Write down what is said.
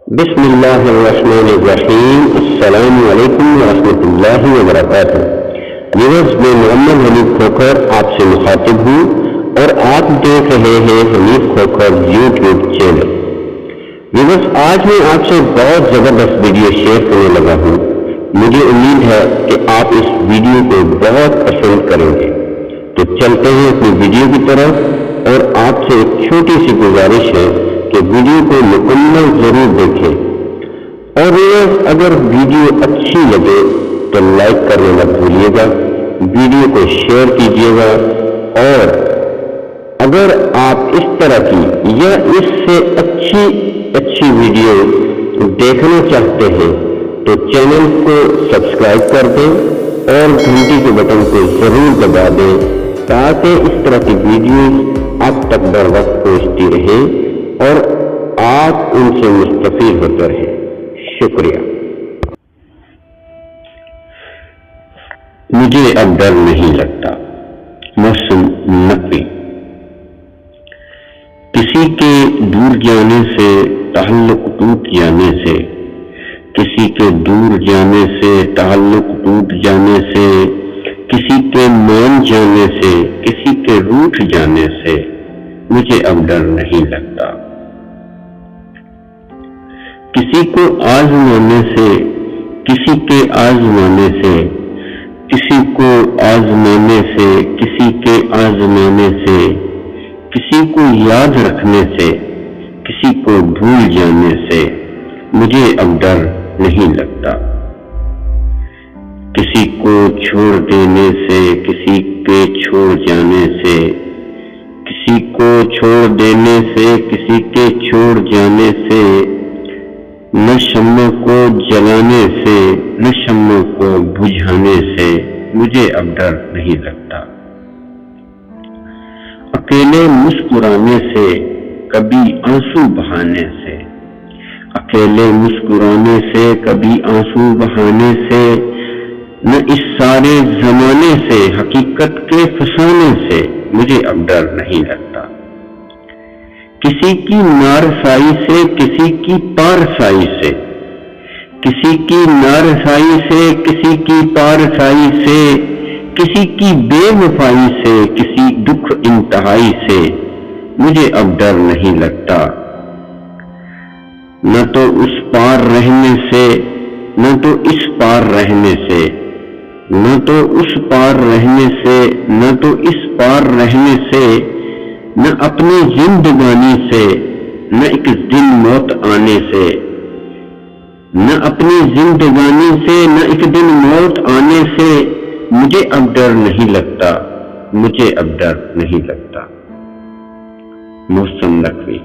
بسم اللہ الرحمن الرحیم۔ السلام علیکم ورحمۃ اللہ وبرکاتہ۔ ویورز، میں محمد حنیف کھوکھر آپ سے مخاطب ہوں اور آپ دیکھ رہے ہیں Hanif Khokhar YouTube channel. Viewers, آج میں آپ سے بہت زبردست ویڈیو شیئر کرنے لگا ہوں۔ مجھے امید ہے کہ آپ اس ویڈیو کو بہت پسند کریں گے۔ تو چلتے ہیں اپنی ویڈیو کی طرف، اور آپ سے ایک چھوٹی سی گزارش ہے کہ ویڈیو کو مکمل ضرور دیکھیں، اور اگر ویڈیو اچھی لگے تو لائک کرنا مت بھولیے گا، ویڈیو کو شیئر کیجیے گا، اور اگر آپ اس طرح کی یا اس سے اچھی ویڈیو دیکھنا چاہتے ہیں تو چینل کو سبسکرائب کر دیں اور گھنٹی کے بٹن کو ضرور دبا دیں تاکہ اس طرح کی ویڈیوز آپ تک بر وقت پہنچتی رہے اور آپ ان سے مستفید ہوتے رہیں۔ شکریہ۔ مجھے اب ڈر نہیں لگتا۔ محسن نقوی۔ کسی کے دور جانے سے تعلق ٹوٹ جانے سے، کسی کے دور جانے سے تعلق ٹوٹ جانے سے، کسی کے مان جانے سے، کسی کے روٹھ جانے سے مجھے اب ڈر نہیں لگتا۔ کسی کو آزمانے سے، کسی کے آزمانے سے، کسی کو آزمانے سے، کسی کے آزمانے سے، کسی کو یاد رکھنے سے، کسی کو بھول جانے سے مجھے اب ڈر نہیں لگتا۔ کسی کو چھوڑ دینے سے، کسی کے چھوڑ جانے سے، کسی کو چھوڑ دینے سے، کسی کے چھوڑ جانے سے، نہ شمع کو جلانے سے، نہ شمع کو بجھانے سے مجھے اب ڈر نہیں لگتا۔ اکیلے مسکرانے سے، کبھی آنسو بہانے سے، اکیلے مسکرانے سے، کبھی آنسو بہانے سے، نہ اس سارے زمانے سے، حقیقت کے فسانے سے مجھے اب ڈر نہیں لگتا۔ کسی کی نارسائی سے، کسی کی پارسائی سے، کسی کی نارسائی سے، کسی کی پارسائی سے، کسی کی بے وفائی سے، کسی دکھ انتہائی سے مجھے اب ڈر نہیں لگتا۔ نہ تو اس پار رہنے سے، نہ تو اس پار رہنے سے، نہ تو اس پار رہنے سے، نہ تو اس پار رہنے سے، نہ اپنی زندگانی سے، نہ ایک دن موت آنے سے، نہ اپنی زندگانی سے، نہ ایک دن موت آنے سے مجھے اب ڈر نہیں لگتا، مجھے اب ڈر نہیں لگتا۔ محسن نقوی۔